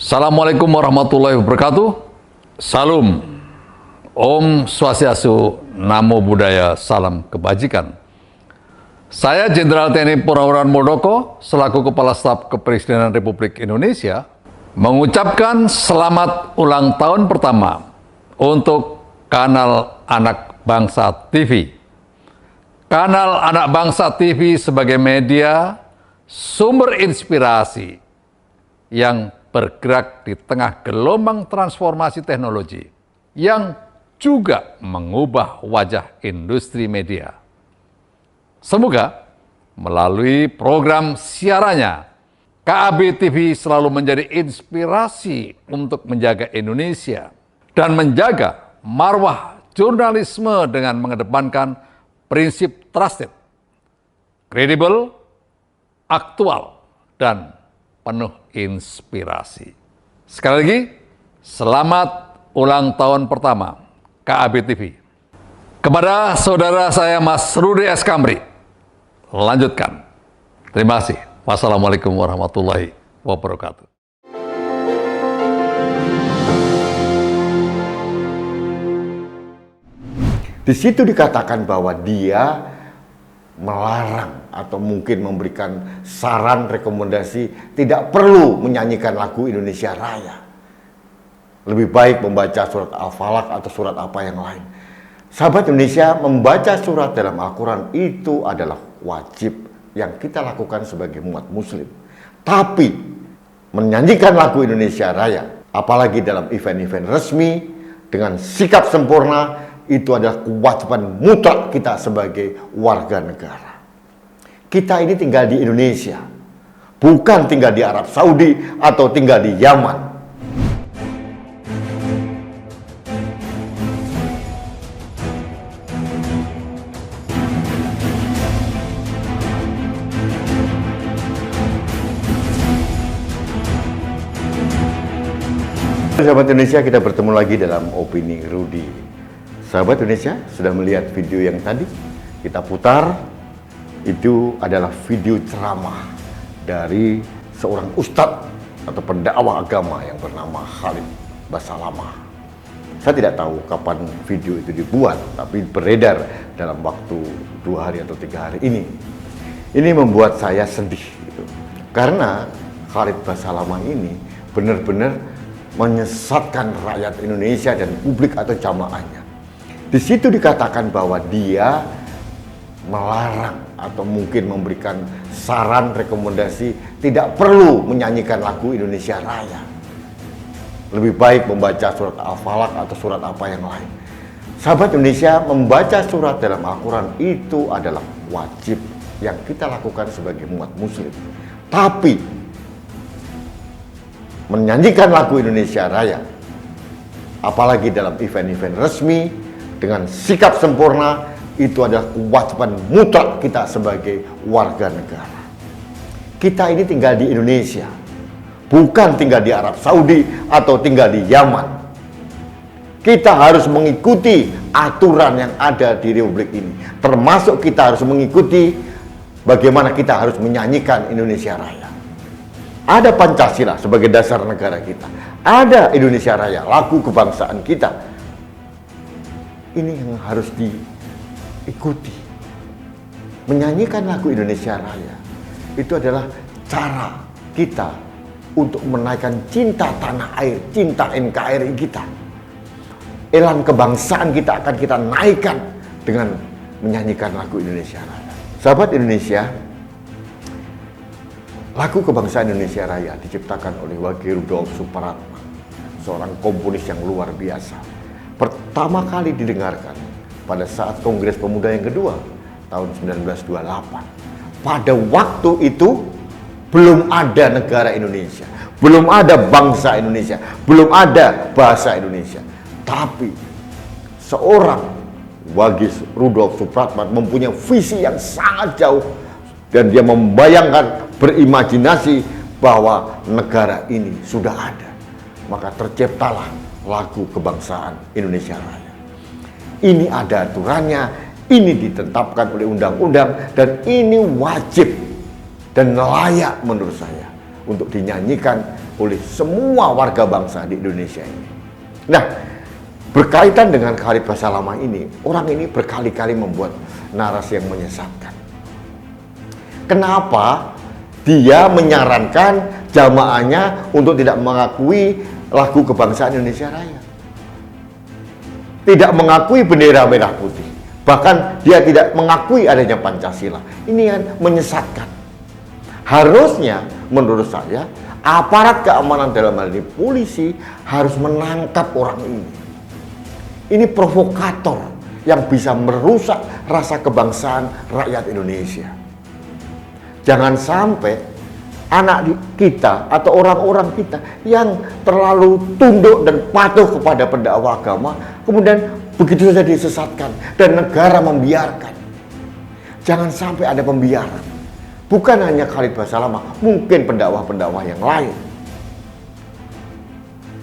Assalamualaikum warahmatullahi wabarakatuh. Salam. Om Swastiastu, Namo Buddhaya, salam kebajikan. Saya Jenderal TNI Purnawirawan Muldoko, selaku Kepala Staf Kepresidenan Republik Indonesia, mengucapkan selamat ulang tahun pertama untuk Kanal Anak Bangsa TV. Kanal Anak Bangsa TV sebagai media sumber inspirasi yang bergerak di tengah gelombang transformasi teknologi yang juga mengubah wajah industri media. Semoga melalui program siarannya, KAB TV selalu menjadi inspirasi untuk menjaga Indonesia dan menjaga marwah jurnalisme dengan mengedepankan prinsip trusted, kredibel, aktual, dan penuh inspirasi. Sekali lagi, selamat ulang tahun pertama KAB TV. Kepada saudara saya Mas Rudy S. Kamri, lanjutkan. Terima kasih. Wassalamualaikum warahmatullahi wabarakatuh. Di situ dikatakan bahwa dia melarang atau mungkin memberikan saran rekomendasi tidak perlu menyanyikan lagu Indonesia Raya. Lebih baik membaca surat Al-Falaq atau surat apa yang lain. Sahabat Indonesia, membaca surat dalam Al-Quran itu adalah wajib yang kita lakukan sebagai umat muslim. Tapi menyanyikan lagu Indonesia Raya, apalagi dalam event-event resmi dengan sikap sempurna, itu adalah kewajiban mutlak kita sebagai warga negara. Kita ini tinggal di Indonesia, bukan tinggal di Arab Saudi atau tinggal di Yaman. Sahabat Indonesia, kita bertemu lagi dalam Opini Rudy. Sahabat Indonesia, sudah melihat video yang tadi kita putar? Itu adalah video ceramah dari seorang ustadz atau pendakwah agama yang bernama Khalid Basalamah. Saya tidak tahu kapan video itu dibuat, tapi beredar dalam waktu 2 hari atau 3 hari ini. Ini membuat saya sedih gitu. Karena Khalid Basalamah ini benar-benar menyesatkan rakyat Indonesia dan publik atau jamaahnya. Di situ dikatakan bahwa dia melarang atau mungkin memberikan saran rekomendasi tidak perlu menyanyikan lagu Indonesia Raya. Lebih baik membaca surat Al-Falaq atau surat apa yang lain. Sahabat Indonesia, membaca surat dalam Al-Quran itu adalah wajib yang kita lakukan sebagai umat muslim. Tapi menyanyikan lagu Indonesia Raya, apalagi dalam event-event resmi dengan sikap sempurna, itu adalah kewajiban mutlak kita sebagai warga negara. Kita ini tinggal di Indonesia, bukan tinggal di Arab Saudi atau tinggal di Yaman. Kita harus mengikuti aturan yang ada di Republik ini, termasuk kita harus mengikuti bagaimana kita harus menyanyikan Indonesia Raya. Ada Pancasila sebagai dasar negara kita. Ada Indonesia Raya, lagu kebangsaan kita. Ini yang harus diikuti. Menyanyikan lagu Indonesia Raya itu adalah cara kita untuk menaikkan cinta tanah air, cinta NKRI kita. Elan kebangsaan kita akan kita naikkan dengan menyanyikan lagu Indonesia Raya. Sahabat Indonesia, lagu kebangsaan Indonesia Raya diciptakan oleh Wage Rudolf Supratman, seorang komponis yang luar biasa. Pertama kali didengarkan pada saat Kongres Pemuda yang kedua tahun 1928. Pada waktu itu belum ada negara Indonesia, belum ada bangsa Indonesia, belum ada bahasa Indonesia. Tapi seorang Wage Rudolf Supratman mempunyai visi yang sangat jauh dan dia membayangkan, berimajinasi bahwa negara ini sudah ada. Maka terciptalah lagu kebangsaan Indonesia Raya. Ini ada aturannya, ini ditetapkan oleh undang-undang, dan ini wajib dan layak menurut saya untuk dinyanyikan oleh semua warga bangsa di Indonesia ini. Nah, berkaitan dengan Khalid Basalamah ini, orang ini berkali-kali membuat narasi yang menyesatkan. Kenapa dia menyarankan jamaahnya untuk tidak mengakui lagu kebangsaan Indonesia Raya? Tidak mengakui bendera merah putih. Bahkan dia tidak mengakui adanya Pancasila. Ini yang menyesatkan. Harusnya menurut saya aparat keamanan dalam hal ini polisi harus menangkap orang ini. Ini provokator yang bisa merusak rasa kebangsaan rakyat Indonesia. Jangan sampai anak kita atau orang-orang kita yang terlalu tunduk dan patuh kepada pendakwa agama kemudian begitu saja disesatkan dan negara membiarkan. Jangan sampai ada pembiaran. Bukan hanya Khalid Basalamah, mungkin pendakwa-pendakwa yang lain.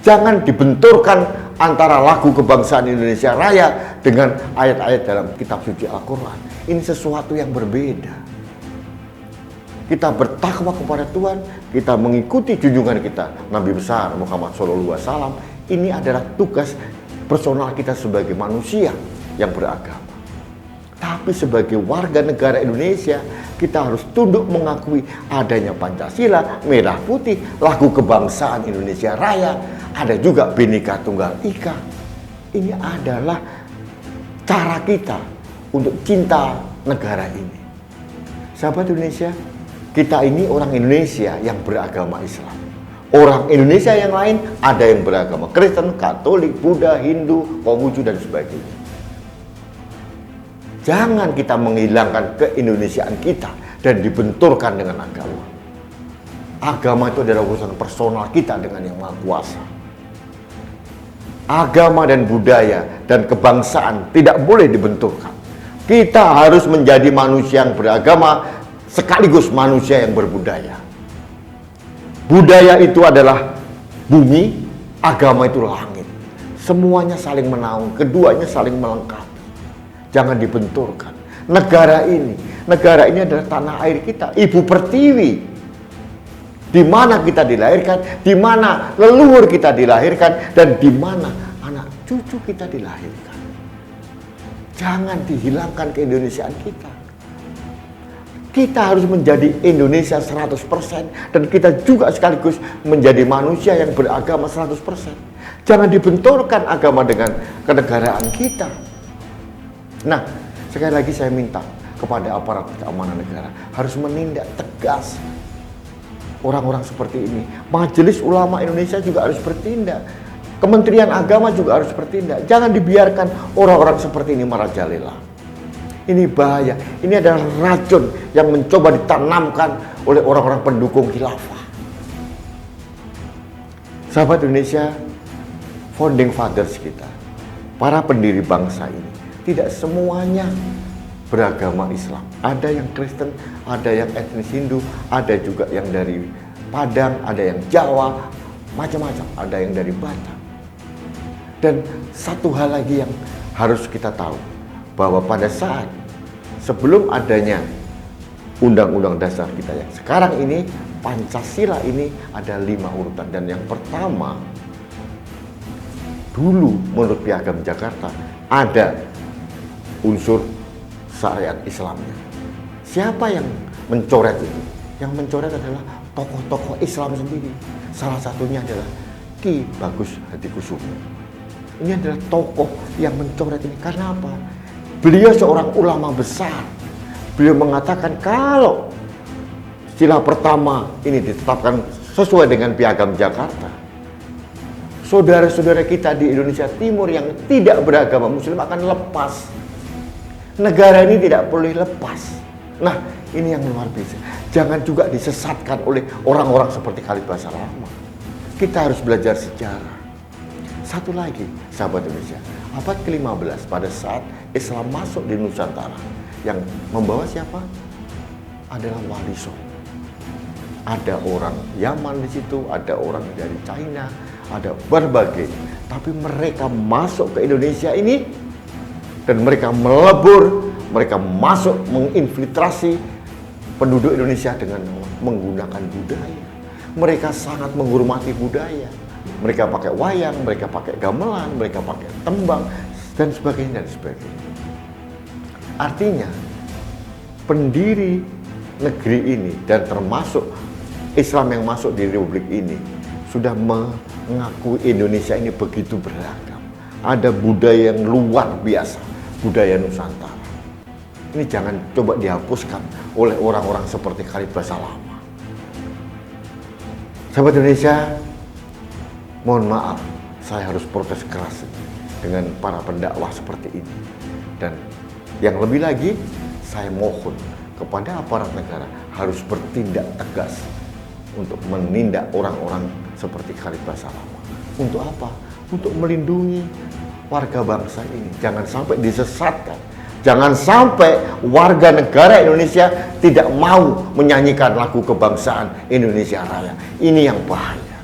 Jangan dibenturkan antara lagu kebangsaan Indonesia Raya dengan ayat-ayat dalam kitab suci Al-Quran. Ini sesuatu yang berbeda. Kita bertakwa kepada Tuhan, kita mengikuti junjungan kita, Nabi besar Muhammad SAW. Ini adalah tugas personal kita sebagai manusia yang beragama. Tapi sebagai warga negara Indonesia, kita harus tunduk mengakui adanya Pancasila, merah putih, lagu kebangsaan Indonesia Raya, ada juga Bhinneka Tunggal Ika. Ini adalah cara kita untuk cinta negara ini. Sahabat Indonesia, kita ini orang Indonesia yang beragama Islam. Orang Indonesia yang lain ada yang beragama Kristen, Katolik, Buddha, Hindu, Konghucu, dan sebagainya. Jangan kita menghilangkan keindonesiaan kita dan dibenturkan dengan agama. Agama itu adalah urusan personal kita dengan Yang Maha Kuasa. Agama dan budaya dan kebangsaan tidak boleh dibenturkan. Kita harus menjadi manusia yang beragama sekaligus manusia yang berbudaya. Budaya itu adalah bumi, agama itu langit. Semuanya saling menaung, keduanya saling melengkapi. Jangan dibenturkan. Negara ini adalah tanah air kita, Ibu Pertiwi. Di mana kita dilahirkan, di mana leluhur kita dilahirkan, dan di mana anak cucu kita dilahirkan. Jangan dihilangkan keindonesiaan kita. Kita harus menjadi Indonesia 100% dan kita juga sekaligus menjadi manusia yang beragama 100%. Jangan dibenturkan agama dengan kenegaraan kita. Nah, sekali lagi saya minta kepada aparat keamanan negara harus menindak tegas orang-orang seperti ini. Majelis Ulama Indonesia juga harus bertindak. Kementerian Agama juga harus bertindak. Jangan dibiarkan orang-orang seperti ini merajalela. Ini bahaya. Ini adalah racun yang mencoba ditanamkan oleh orang-orang pendukung khilafah. Sahabat Indonesia, founding fathers kita, para pendiri bangsa ini, tidak semuanya beragama Islam. Ada yang Kristen, ada yang etnis Hindu, ada juga yang dari Padang, ada yang Jawa, macam-macam, ada yang dari Batak. Dan satu hal lagi yang harus kita tahu, bahwa pada saat sebelum adanya Undang-Undang Dasar kita yang sekarang ini, Pancasila ini ada 5 urutan. Dan yang pertama, dulu menurut Piagam Jakarta ada unsur syariat Islamnya. Siapa yang mencoret itu? Yang mencoret adalah tokoh-tokoh Islam sendiri. Salah satunya adalah Ki Bagus Hadikusumo. Ini adalah tokoh yang mencoret ini. Karena apa? Beliau seorang ulama besar. Beliau mengatakan kalau sila pertama ini ditetapkan sesuai dengan Piagam Jakarta, saudara-saudara kita di Indonesia Timur yang tidak beragama Muslim akan lepas. Negara ini tidak boleh lepas. Nah, ini yang luar biasa. Jangan juga disesatkan oleh orang-orang seperti Khalid Basalamah. Kita harus belajar sejarah. Satu lagi, sahabat Indonesia, abad ke-15 pada saat Islam masuk di Nusantara, yang membawa siapa? Adalah Wali Songo. Ada orang Yaman di situ, ada orang dari China, ada berbagai. Tapi mereka masuk ke Indonesia ini dan mereka melebur, mereka masuk menginfiltrasi penduduk Indonesia dengan menggunakan budaya. mereka sangat menghormati budaya. Mereka pakai wayang, mereka pakai gamelan, mereka pakai tembang, dan sebagainya, dan sebagainya. Artinya, pendiri negeri ini dan termasuk Islam yang masuk di Republik ini sudah mengakui Indonesia ini begitu beragam. Ada budaya yang luar biasa, budaya Nusantara. Ini jangan coba dihapuskan oleh orang-orang seperti Khalid Basalamah. Sahabat Indonesia, mohon maaf, saya harus protes keras dengan para pendakwah seperti ini. Dan yang lebih lagi, saya mohon kepada aparat negara harus bertindak tegas untuk menindak orang-orang seperti Khalid Basalamah. Untuk apa? Untuk melindungi warga bangsa ini. Jangan sampai disesatkan. Jangan sampai warga negara Indonesia tidak mau menyanyikan lagu kebangsaan Indonesia Raya. Ini yang bahaya.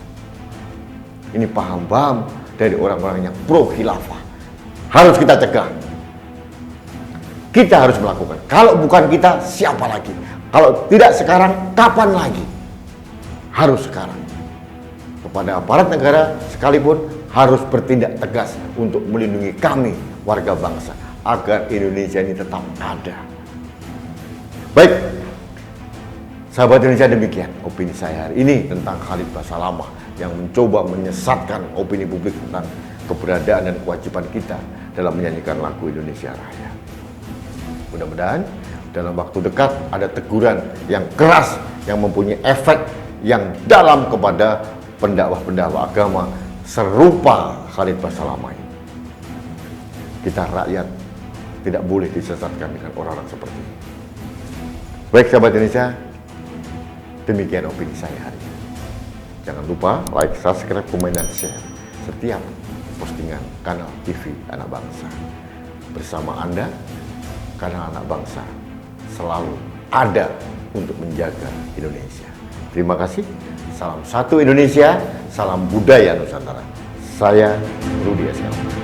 Ini paham-paham dari orang-orang yang pro khilafah. Harus kita cegah. Kita harus melakukan. Kalau bukan kita, siapa lagi? Kalau tidak sekarang, kapan lagi? Harus sekarang. Kepada aparat negara sekalipun harus bertindak tegas untuk melindungi kami, warga bangsa, agar Indonesia ini tetap ada. Baik, sahabat Indonesia, demikian opini saya hari ini tentang Khalid Basalamah yang mencoba menyesatkan opini publik tentang keberadaan dan kewajiban kita dalam menyanyikan lagu Indonesia Raya. Mudah-mudahan dalam waktu dekat ada teguran yang keras yang mempunyai efek yang dalam kepada pendakwah-pendakwah agama serupa Khalid Basalamah ini. Kita rakyat tidak boleh disesatkan dengan orang-orang seperti ini. Baik sahabat Indonesia, demikian opini saya hari ini. Jangan lupa like, subscribe, komen, dan share setiap postingan kanal TV Anak Bangsa. Bersama Anda, kanal Anak Bangsa selalu ada untuk menjaga Indonesia. Terima kasih. Salam satu Indonesia, salam budaya Nusantara. Saya Rudi SL.